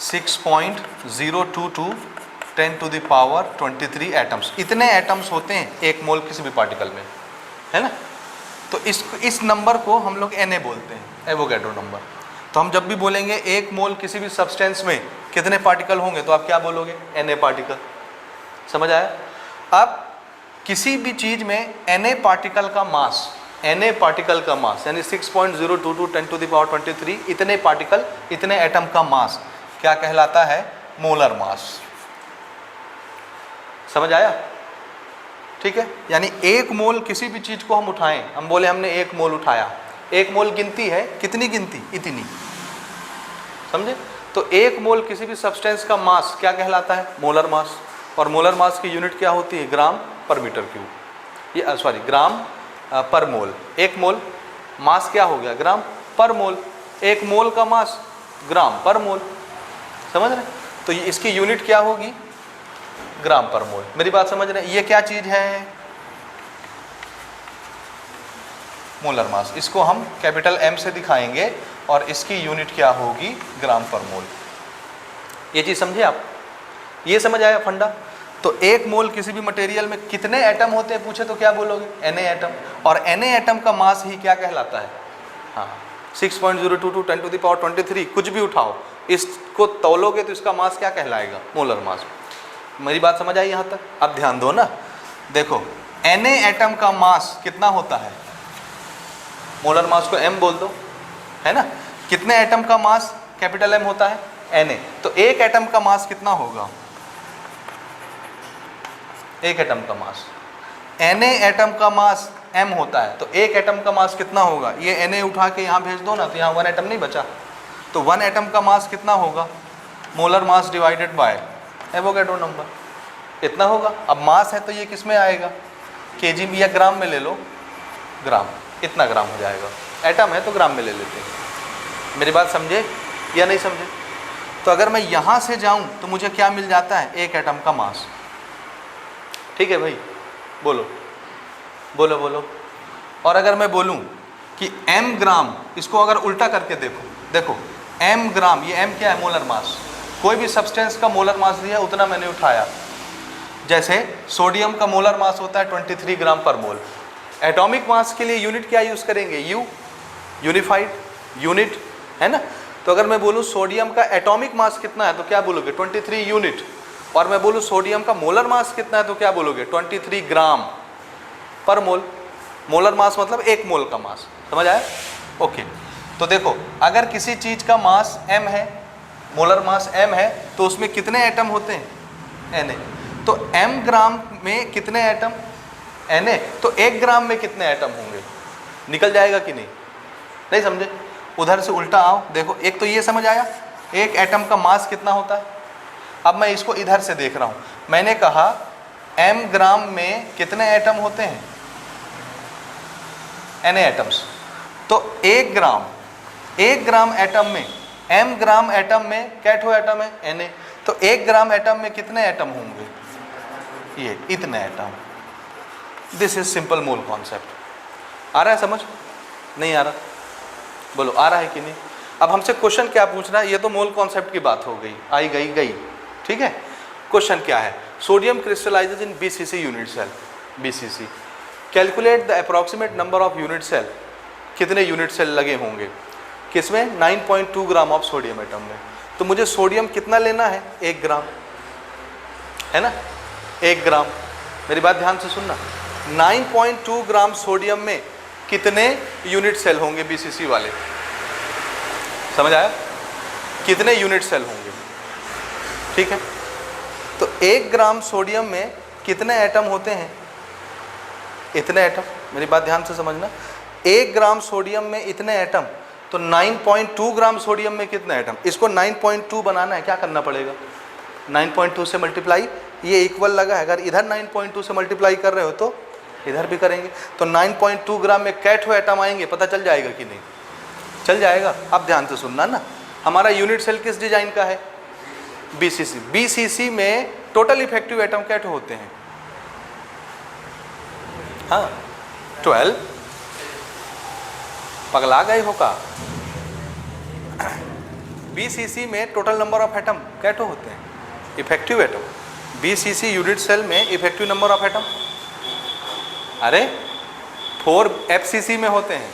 6.022 10 टू द पावर 23 एटम्स। इतने एटम्स होते हैं 1 मोल किसी भी पार्टिकल में, है ना। तो इस नंबर को हम लोग Na बोलते हैं, एवोगैड्रो नंबर। तो हम जब भी बोलेंगे 1 मोल किसी भी सब्सटेंस में कितने पार्टिकल होंगे, तो आप क्या बोलोगे, Na पार्टिकल। समझ आया। अब किसी भी चीज़ में Na पार्टिकल का मास, Na पार्टिकल का मास यानी 6.022 10 टू द पावर 23, इतने पार्टिकल, इतने एटम का मास क्या कहलाता है, मोलर मास। समझ आया। ठीक है, यानी 1 मोल किसी भी चीज़ को हम उठाएं, हम बोले हमने 1 मोल उठाया, 1 मोल गिनती है, कितनी गिनती, इतनी, समझे। तो 1 मोल किसी भी सब्सटेंस का मास क्या कहलाता है, मोलर मास। और मोलर मास की यूनिट क्या होती है, ग्राम पर मीटर क्यूब, ये सॉरी ग्राम पर मोल। 1 मोल मास क्या हो गया, ग्राम पर मोल। 1 मोल का मास ग्राम पर मोल, समझ रहे। तो इसकी यूनिट क्या होगी, ग्राम पर मोल। मेरी बात समझ रहे हैं। ये क्या चीज़ है, मोलर मास। इसको हम कैपिटल M से दिखाएंगे और इसकी यूनिट क्या होगी, ग्राम पर मोल। ये चीज़ समझे आप, ये समझ आया फंडा। तो 1 मोल किसी भी मटेरियल में कितने एटम होते हैं पूछे तो क्या बोलोगे, Na एटम। और Na एटम का मास ही क्या कहलाता है, हाँ 6.022 10 टू द पावर 23, कुछ भी उठाओ, इसको तौलोगे तो इसका मास क्या कहलाएगा, मोलर मास। मेरी बात समझ आई यहाँ तक। अब ध्यान दो ना, देखो Na एटम का मास कितना होता है? मोलर मास को m बोल दो, है ना। कितने एटम का मास कैपिटल M होता है? Na। तो एक एटम का मास कितना होगा? एक एटम का मास, Na एटम का मास m होता है, तो एक एटम का मास कितना होगा? ये Na उठा के यहाँ भेज दो ना, तो यहाँ 1 एटम नहीं बचा, तो 1 एटम का मास कितना होगा? Molar mass divided by Avogadro number, इतना होगा। अब मास है तो ये किस में आएगा? केजी में या ग्राम में ले लो, ग्राम, इतना ग्राम हो जाएगा। एटम है तो ग्राम में ले लेते हैं। मेरी बात समझे या नहीं समझे? तो अगर मैं यहाँ से जाऊँ तो मुझे क्या मिल जाता है? एक एटम का मास। ठीक है भाई, बोलो बोलो बोलो। और अगर मैं बोलूँ कि m ग्राम, इसको अगर उल्टा करके देखो, देखो m ग्राम, ये m क्या है? Molar mass. कोई भी सब्सटेंस का मोलर मास दिया उतना मैंने उठाया। जैसे सोडियम का मोलर मास होता है 23 ग्राम पर मोल। एटॉमिक मास के लिए यूनिट क्या यूज़ करेंगे? U, यूनिफाइड यूनिट, है ना। तो अगर मैं बोलूँ सोडियम का एटॉमिक मास कितना है तो क्या बोलोगे? 23 यूनिट। और मैं बोलूँ सोडियम का मोलर मास कितना है तो क्या बोलोगे? 23 ग्राम पर मोल। मोलर मास मतलब एक मोल का मास, समझ आया? ओके। तो देखो, अगर किसी चीज़ का मास m है, मोलर मास m है, तो उसमें कितने एटम होते हैं? Na। तो m ग्राम में कितने एटम? Na। तो 1 ग्राम में कितने एटम होंगे? निकल जाएगा कि नहीं? नहीं समझे? उधर से उल्टा आओ, देखो, एक तो ये समझ आया, एक एटम का मास कितना होता है। अब मैं इसको इधर से देख रहा हूँ, मैंने कहा m ग्राम में कितने एटम होते हैं? Na atoms. तो 1 ग्राम एटम में, m ग्राम एटम में कैटो एटम है Na। तो 1 ग्राम एटम में कितने एटम होंगे? ये इतने atom. This is simple mole concept. आ रहा है समझ? नहीं आ रहा? बोलो, आ रहा है कि नहीं? अब हमसे क्वेश्चन क्या पूछना है? ये तो मोल कॉन्सेप्ट की बात हो गई, आई गई गई, ठीक है। क्वेश्चन क्या है? Sodium crystallises in BCC unit cell. BCC, calculate the approximate number of unit cell. कितने यूनिट सेल लगे होंगे किसमें? 9.2 ग्राम ऑफ सोडियम एटम में। तो मुझे सोडियम कितना लेना है? 1 ग्राम, है ना, 1 ग्राम। मेरी बात ध्यान से सुनना, 9.2 ग्राम सोडियम में कितने यूनिट सेल होंगे BCC वाले? समझ आया? कितने यूनिट सेल होंगे? ठीक है। तो 1 ग्राम सोडियम में कितने एटम होते हैं? इतने एटम। मेरी बात ध्यान से समझना, 1 ग्राम सोडियम में इतने एटम, तो 9.2 ग्राम सोडियम में कितने एटम? इसको 9.2 बनाना है, क्या करना पड़ेगा? 9.2 से मल्टीप्लाई, ये इक्वल लगा है, अगर इधर 9.2 से मल्टीप्लाई कर रहे हो तो इधर भी करेंगे, तो 9.2 ग्राम में कैटो एटम आएंगे। पता चल जाएगा कि नहीं? चल जाएगा। अब ध्यान से सुनना ना, हमारा यूनिट सेल किस डिजाइन का है? BCC। BCC में टोटल इफेक्टिव एटम कैटो होते हैं? हाँ, 12। पगला गए हो का? BCC में टोटल नंबर ऑफ एटम कैटो होते हैं, effective atom. BCC unit cell में इफेक्टिव नंबर ऑफ एटम, अरे 4 FCC में होते हैं,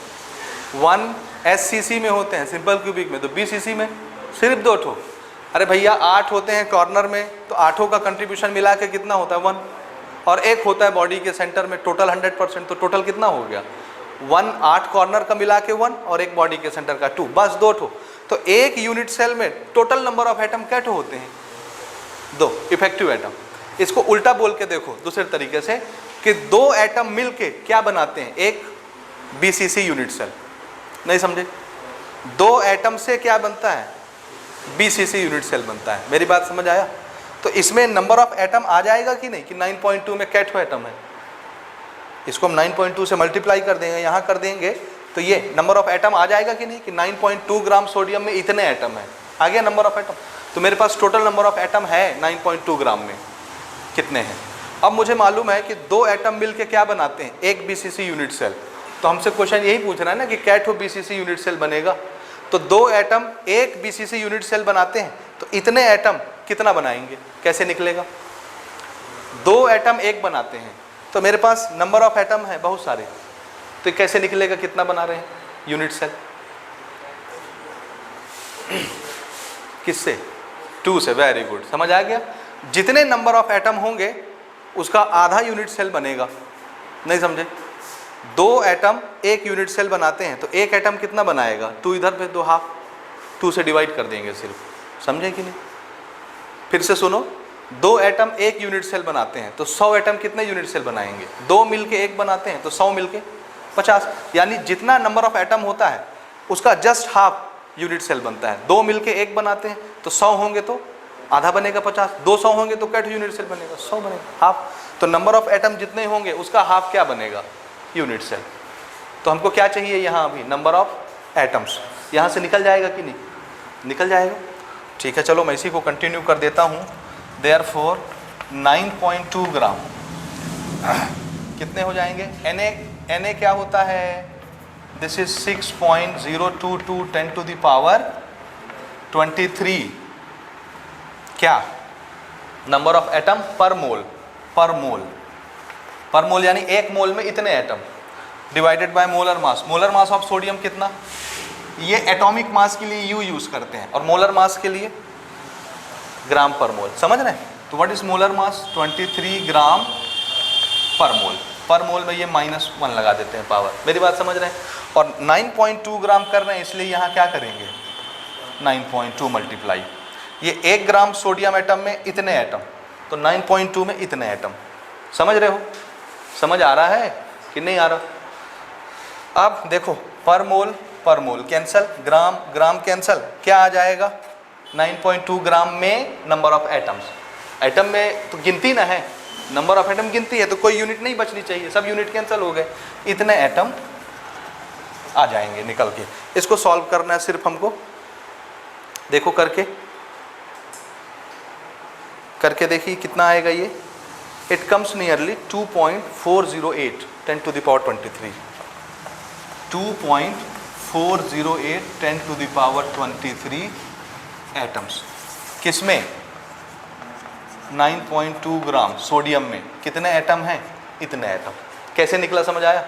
1 SCC में होते हैं, सिंपल क्यूबिक में। तो BCC में सिर्फ 2 ठो। अरे भैया 8 होते हैं कॉर्नर में, तो 8 का कंट्रीब्यूशन मिला के कितना होता है? 1। और 1 होता है बॉडी के सेंटर में, टोटल 100%। तो टोटल कितना हो गया? 1, 8 कॉर्नर का मिला के 1 और 1 बॉडी के सेंटर का 2, बस 2 ठो। तो एक यूनिट सेल में टोटल नंबर ऑफ एटम कैटो होते हैं? 2 इफेक्टिव एटम। इसको उल्टा बोल के देखो दूसरे तरीके से, कि 2 एटम मिलके क्या बनाते हैं? एक BCC यूनिट सेल। नहीं समझे? 2 एटम से क्या बनता है? BCC यूनिट सेल बनता है। मेरी बात समझ आया? तो इसमें नंबर ऑफ एटम आ जाएगा कि नहीं, कि 9.2 में कैटो एटम है? इसको हम 9.2 से मल्टीप्लाई कर देंगे, यहाँ कर देंगे, तो ये नंबर ऑफ एटम आ जाएगा कि नहीं, कि 9.2 ग्राम सोडियम में इतने एटम है। आ गया नंबर ऑफ एटम। तो मेरे पास टोटल नंबर ऑफ एटम है 9.2 ग्राम में कितने हैं। अब मुझे मालूम है कि 2 एटम मिलके क्या बनाते हैं? एक BCC यूनिट सेल। तो हमसे क्वेश्चन यही पूछ रहा है ना कि कैटो BCC यूनिट सेल बनेगा। तो 2 एटम एक BCC यूनिट सेल बनाते हैं, तो इतने एटम कितना बनाएंगे? कैसे निकलेगा? 2 एटम एक बनाते हैं, तो मेरे पास नंबर ऑफ एटम है बहुत सारे, तो कैसे निकलेगा कितना बना रहे हैं यूनिट सेल? किससे? 2 से। वेरी गुड, समझ आ गया? जितने नंबर ऑफ एटम होंगे उसका आधा यूनिट सेल बनेगा। नहीं समझे? दो एटम एक यूनिट सेल बनाते हैं तो एक एटम कितना बनाएगा? 2 इधर पे, 2 हाफ, 2 से डिवाइड कर देंगे सिर्फ, समझे कि नहीं? फिर से सुनो, दो एटम एक यूनिट सेल बनाते हैं तो 100 एटम कितने यूनिट सेल बनाएंगे? 2 मिलके एक बनाते हैं तो 100 मिलके 50, यानी जितना नंबर ऑफ एटम होता है उसका जस्ट हाफ यूनिट सेल बनता है। 2 मिलके एक बनाते हैं तो 100 होंगे तो आधा बनेगा 50, 200 होंगे तो कैट यूनिट सेल बनेगा? 100 बनेगा, हाफ। तो नंबर ऑफ एटम जितने होंगे उसका हाफ क्या बनेगा? Unit cell. तो हमको क्या चाहिए यहाँ अभी? Number of atoms. यहाँ से निकल जाएगा कि नहीं? निकल जाएगा। ठीक है, चलो मैं इसी को कंटिन्यू कर देता हूँ। देयरफॉर 9.2 ग्राम कितने हो जाएंगे? Na क्या होता है? This is 6.022 10 to the power 23। क्या? नंबर ऑफ एटम पर मोल, पर मोल, पर मोल, यानी एक मोल में इतने atom divided by molar mass. Molar mass of sodium कितना? ये एटॉमिक मास के लिए यू यूज करते हैं और मोलर मास के लिए ग्राम पर मोल, समझ रहे हैं? तो व्हाट इज मोलर मास? 23 ग्राम पर मोल। पर मोल में ये -1 लगा देते हैं पावर, मेरी बात समझ रहे हैं? और 9.2 ग्राम कर रहे हैं इसलिए यहाँ क्या करेंगे? 9.2 मल्टीप्लाई, ये 1 ग्राम सोडियम एटम में इतने एटम, तो 9.2 में इतने एटम। समझ रहे हो? समझ आ रहा है कि नहीं आ रहा? अब देखो, पर मोल कैंसल, ग्राम ग्राम कैंसल, क्या आ जाएगा? 9.2 ग्राम में नंबर ऑफ एटम्स। एटम में तो गिनती ना है, नंबर ऑफ एटम गिनती है, तो कोई यूनिट नहीं बचनी चाहिए, सब यूनिट कैंसिल हो गए, इतने एटम आ जाएंगे निकल के। इसको सॉल्व करना है सिर्फ हमको, देखो करके देखिए कितना आएगा ये। It comes nearly 2.408 10 to the power 23, 2.408 10 to the power 23 atoms. किसमें? 9.2 ग्राम सोडियम में कितने एटम हैं? इतने एटम। कैसे निकला, समझ आया?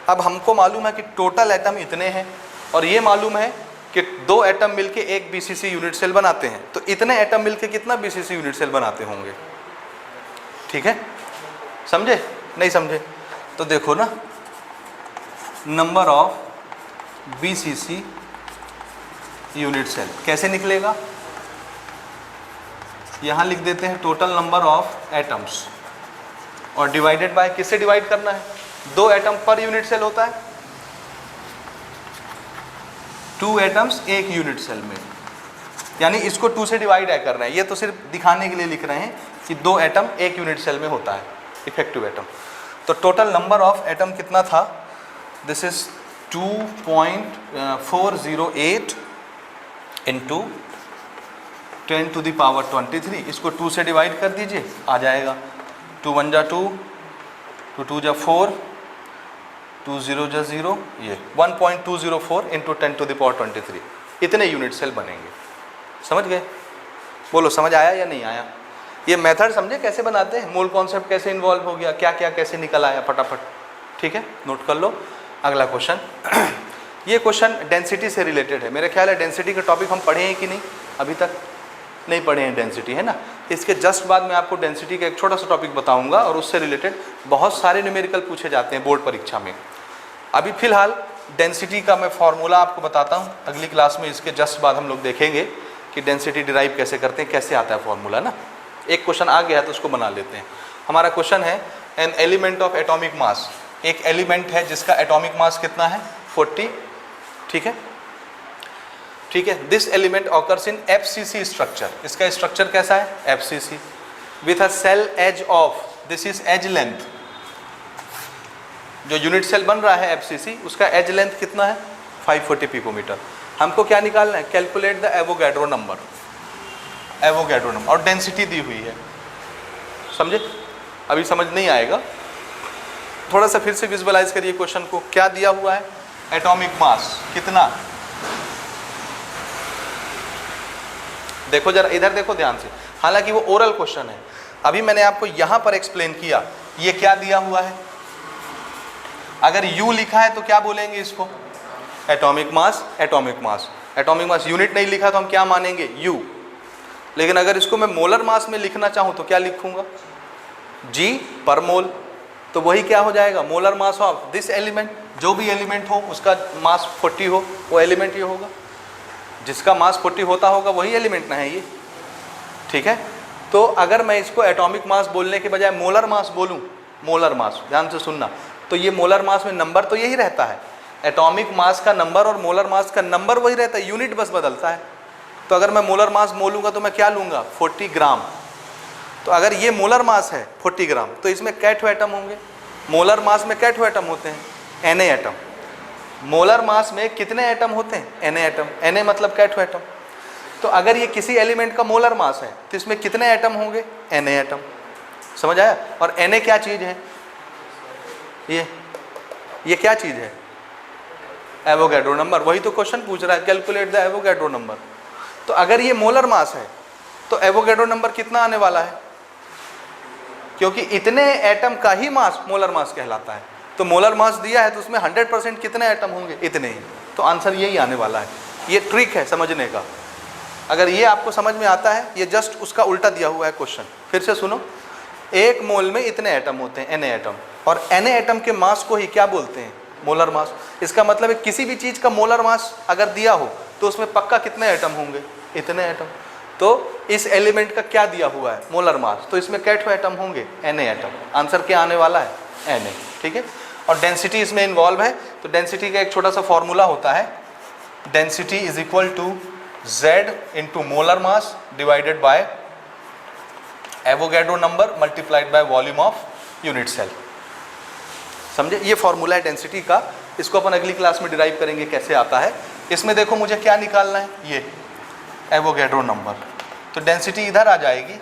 अब हमको मालूम है कि टोटल एटम इतने हैं और ये मालूम है कि 2 एटम मिलके एक बीसीसी यूनिट सेल बनाते हैं, तो इतने एटम मिलके कितना बीसीसी यूनिट सेल बनाते होंगे? ठीक है, समझे? नहीं समझे? तो देखो ना, number of BCC unit cell कैसे निकलेगा? यहाँ लिख देते हैं टोटल नंबर ऑफ एटम्स और डिवाइडेड बाय, किससे डिवाइड करना है? 2 एटम पर यूनिट सेल होता है, 2 एटम्स एक यूनिट सेल में, यानी इसको 2 से डिवाइड है करना है। ये तो सिर्फ दिखाने के लिए लिख रहे हैं कि 2 एटम एक यूनिट सेल में होता है, इफेक्टिव एटम। तो टोटल नंबर ऑफ एटम कितना था? This is 2.408 into 10 to the power 23। इसको 2 से डिवाइड कर दीजिए, आ जाएगा 2 1 जा 2, 2 2 जा 4, 2 0 जा 0, ये 1.204 इंटू 10 टू द पावर 23, इतने यूनिट सेल बनेंगे। समझ गए? बोलो समझ आया या नहीं आया? ये मेथड समझे कैसे बनाते हैं? मोल कॉन्सेप्ट कैसे इन्वॉल्व हो गया, क्या क्या कैसे निकल आया फटाफट। ठीक है, नोट कर लो। अगला क्वेश्चन ये क्वेश्चन डेंसिटी से रिलेटेड है। मेरे ख्याल है डेंसिटी का टॉपिक हम पढ़े हैं कि नहीं? अभी तक नहीं पढ़े हैं डेंसिटी, है ना? इसके जस्ट बाद मैं आपको डेंसिटी का एक छोटा सा टॉपिक बताऊंगा और उससे रिलेटेड बहुत सारे न्यूमेरिकल पूछे जाते हैं बोर्ड परीक्षा में। अभी फिलहाल डेंसिटी का मैं फॉर्मूला आपको बताता हूँ, अगली क्लास में इसके जस्ट बाद हम लोग देखेंगे कि डेंसिटी डिराइव कैसे करते हैं, कैसे आता है फॉर्मूला ना। एक क्वेश्चन आ गया तो उसको बना लेते हैं। हमारा क्वेश्चन है an element of atomic mass, एक एलिमेंट है जिसका एटॉमिक मास कितना है? 40। ठीक है, ठीक है। This element occurs in FCC structure, इसका स्ट्रक्चर कैसा है? FCC with a cell edge of, this is edge length, जो यूनिट सेल बन रहा है एफसीसी उसका एज लेंथ कितना है? 540 पिकोमीटर। हमको क्या निकालना है? Calculate the Avogadro number, Avogadro number, और डेंसिटी दी हुई है। समझे? अभी समझ नहीं आएगा, थोड़ा सा फिर से विजुअलाइज करिए क्वेश्चन को। क्या दिया हुआ है? एटॉमिक मास कितना? देखो जरा इधर देखो ध्यान से, हालांकि वो ओरल क्वेश्चन है, अभी मैंने आपको यहां पर एक्सप्लेन किया। ये क्या दिया हुआ है? अगर U लिखा है तो क्या बोलेंगे इसको? Atomic mass, atomic mass, atomic mass. Unit नहीं लिखा तो हम क्या मानेंगे? U। लेकिन अगर इसको मैं मोलर मास में लिखना चाहूँ तो क्या लिखूंगा? G पर मोल। तो वही क्या हो जाएगा, molar mass of this element, जो भी एलिमेंट हो उसका मास 40 हो वो एलिमेंट ये होगा, जिसका मास 40 होता होगा वही एलिमेंट ना है ये, ठीक है। तो अगर मैं इसको एटॉमिक मास बोलने के बजाय मोलर मास बोलूँ, मोलर मास, ध्यान से सुनना, तो ये मोलर मास में नंबर तो यही रहता है, एटॉमिक मास का नंबर और मोलर मास का नंबर वही रहता है, यूनिट बस बदलता है। तो अगर मैं मोलर मास बोलूँगा तो मैं क्या लूँगा, 40 ग्राम। तो अगर ये मोलर मास है 40 ग्राम, तो इसमें कै ठो एटम होंगे, मोलर मास में कै ठो एटम होते हैं, Na एटम। मोलर मास में कितने एटम होते हैं, Na एटम, Na मतलब कै ठो एटम। तो अगर ये किसी एलिमेंट का मोलर मास है तो इसमें कितने एटम होंगे, Na एटम। समझ आया। और Na क्या चीज़ है, ये क्या चीज़ है, एवोगैड्रो नंबर। वही तो क्वेश्चन पूछ रहा है, कैलकुलेट द एवोगैड्रो नंबर। तो अगर ये मोलर मास है तो एवोगैड्रो नंबर कितना आने वाला है, क्योंकि इतने एटम का ही मास मोलर मास कहलाता है। तो मोलर मास दिया है तो उसमें 100% कितने एटम होंगे, इतने ही। तो आंसर यही आने वाला है। ये ट्रिक है समझने का, अगर ये आपको समझ में आता है, ये जस्ट उसका उल्टा दिया हुआ है क्वेश्चन। फिर से सुनो, एक मोल में इतने एटम होते हैं, Na एटम, और Na एटम के मास को ही क्या बोलते हैं, मोलर मास। इसका मतलब है किसी भी चीज़ का मोलर मास अगर दिया हो तो उसमें पक्का कितने एटम होंगे, इतने एटम। तो इस एलिमेंट का क्या दिया हुआ है, मोलर मास, तो इसमें कै ठो एटम होंगे, Na एटम। आंसर क्या आने वाला है, Na, ठीक है। और डेंसिटी इसमें इन्वॉल्व है, तो डेंसिटी का एक छोटा सा फॉर्मूला होता है, density is equal to Z into molar mass divided by Avogadro number multiplied by volume of unit cell. समझे, ये फॉर्मूला है डेंसिटी का। इसको अपन अगली क्लास में डिराइव करेंगे कैसे आता है। इसमें देखो मुझे क्या निकालना है, ये एवोगैड्रो नंबर। तो डेंसिटी इधर आ जाएगी।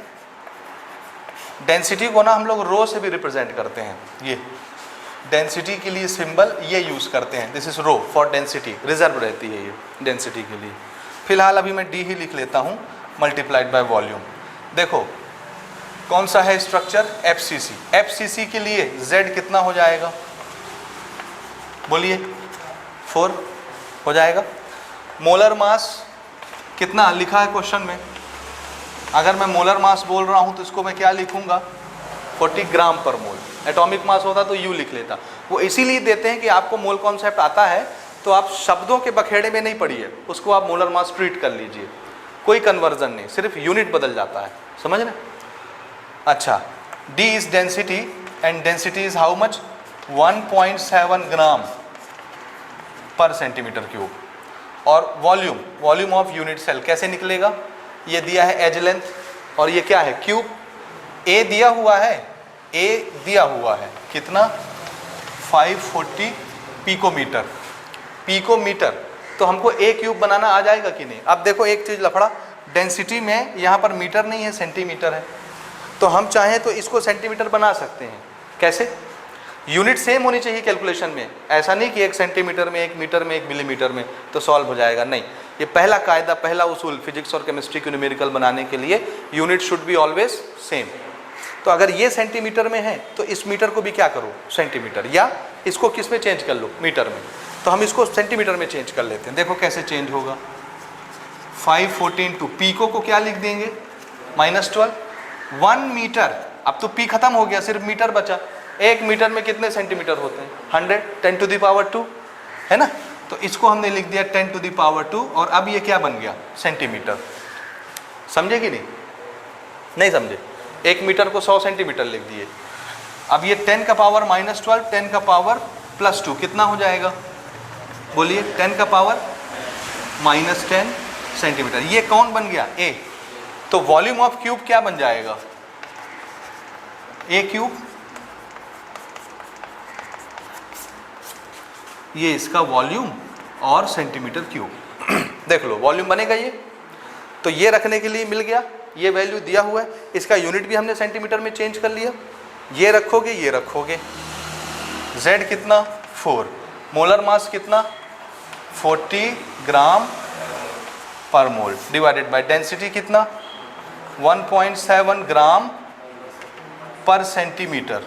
डेंसिटी को ना हम लोग रो से भी रिप्रेजेंट करते हैं। ये डेंसिटी के लिए सिंबल ये यूज़ करते हैं, this is rho for density, reserve रहती है ये डेंसिटी के लिए। फिलहाल अभी मैं डी ही लिख लेता हूँ, मल्टीप्लाइड बाय वॉल्यूम। देखो कौन सा है स्ट्रक्चर, FCC। FCC के लिए Z कितना हो जाएगा, बोलिए, 4 हो जाएगा। मोलर मास कितना लिखा है क्वेश्चन में, अगर मैं मोलर मास बोल रहा हूँ तो इसको मैं क्या लिखूँगा, 40 ग्राम पर मोल। एटॉमिक मास होता तो U लिख लेता। वो इसीलिए देते हैं कि आपको मोल कॉन्सेप्ट आता है तो आप शब्दों के बखेड़े में नहीं पढ़िए, उसको आप मोलर मास ट्रीट कर लीजिए, कोई कन्वर्जन नहीं, सिर्फ यूनिट बदल जाता है, समझ रहे। अच्छा, D is density and density is how much, 1.7 gram per centimetre cube. और volume, volume of unit cell कैसे निकलेगा, ये दिया है एज लेंथ और ये क्या है, क्यूब। A दिया हुआ है, A दिया हुआ है कितना, 540 पिकोमीटर। पिकोमीटर तो हमको A क्यूब बनाना आ जाएगा कि नहीं। अब देखो एक चीज़ लफड़ा, डेंसिटी में यहाँ पर मीटर नहीं है, सेंटीमीटर है। तो हम चाहें तो इसको सेंटीमीटर बना सकते हैं। कैसे, यूनिट सेम होनी चाहिए कैलकुलेशन में, ऐसा नहीं कि 1 सेंटीमीटर में, 1 मीटर में, 1 मिलीमीटर में तो सॉल्व हो जाएगा, नहीं। ये पहला कायदा, पहला उसूल फिजिक्स और केमिस्ट्री के न्यूमेरिकल बनाने के लिए, unit should be always same. तो अगर ये सेंटीमीटर में है तो इस मीटर को भी क्या करो, सेंटीमीटर, या इसको किस में चेंज कर लो, मीटर में। तो हम इसको सेंटीमीटर में चेंज कर लेते हैं। देखो कैसे चेंज होगा, 514 टू पीको को क्या लिख देंगे, -12। 1 मीटर, अब तो पी खत्म हो गया, सिर्फ मीटर बचा। 1 मीटर में कितने सेंटीमीटर होते हैं, 100, 10 टू द पावर 2 है ना। तो इसको हमने लिख दिया 10 टू द पावर 2, और अब ये क्या बन गया, सेंटीमीटर। समझे कि नहीं, नहीं समझे। 1 मीटर को 100 सेंटीमीटर लिख दिए। अब ये 10 का पावर -12, 10 का पावर +2 कितना हो जाएगा, बोलिए, 10 का पावर -10 सेंटीमीटर। ये कौन बन गया, A। तो वॉल्यूम ऑफ क्यूब क्या बन जाएगा, A क्यूब। ये इसका वॉल्यूम और सेंटीमीटर क्यूब। देख लो वॉल्यूम बनेगा ये। तो ये रखने के लिए मिल गया, ये वैल्यू दिया हुआ है, इसका यूनिट भी हमने सेंटीमीटर में चेंज कर लिया। ये रखोगे, ये रखोगे। Z कितना, 4। मोलर मास कितना, 40 ग्राम पर मोल डिवाइडेड बाय डेंसिटी कितना, 1.7 gram per centimetre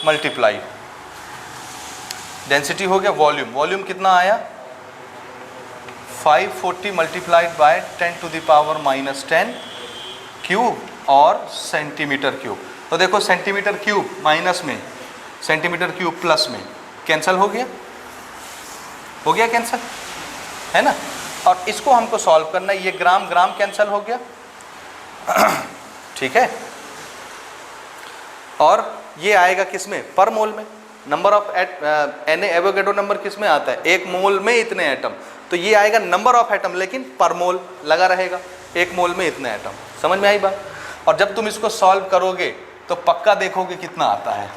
multiply density हो गया। वॉल्यूम, वॉल्यूम कितना आया, 540 multiplied by 10 to the power -10 cube और सेंटीमीटर क्यूब। तो देखो सेंटीमीटर क्यूब माइनस में, सेंटीमीटर क्यूब प्लस में कैंसिल हो गया कैंसिल, है ना। और इसको हमको सॉल्व करना है, ये ग्राम ग्राम कैंसिल हो गया, ठीक है। और ये आएगा किस में, पर मोल में। नंबर ऑफ एवोगैड्रो नंबर किस में आता है, एक मोल में इतने एटम, तो ये आएगा नंबर ऑफ एटम लेकिन पर मोल लगा रहेगा, एक मोल में इतने एटम। समझ में आई बात। और जब तुम इसको सॉल्व करोगे तो पक्का देखोगे कितना आता है,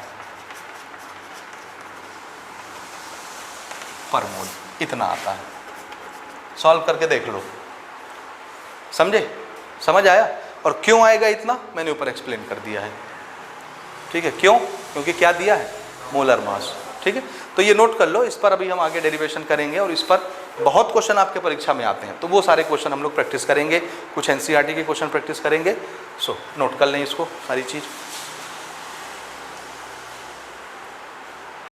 पर मोल इतना आता है। सॉल्व करके देख लो, समझे, समझ आया। और क्यों आएगा इतना मैंने ऊपर एक्सप्लेन कर दिया है, ठीक है। क्यों, क्योंकि क्या दिया है, मोलर मास, ठीक है। तो ये नोट कर लो, इस पर अभी हम आगे डेरिवेशन करेंगे और इस पर बहुत क्वेश्चन आपके परीक्षा में आते हैं, तो वो सारे क्वेश्चन हम लोग प्रैक्टिस करेंगे, कुछ एनसीईआरटी के क्वेश्चन प्रैक्टिस करेंगे। सो नोट कर लें इसको सारी चीज़।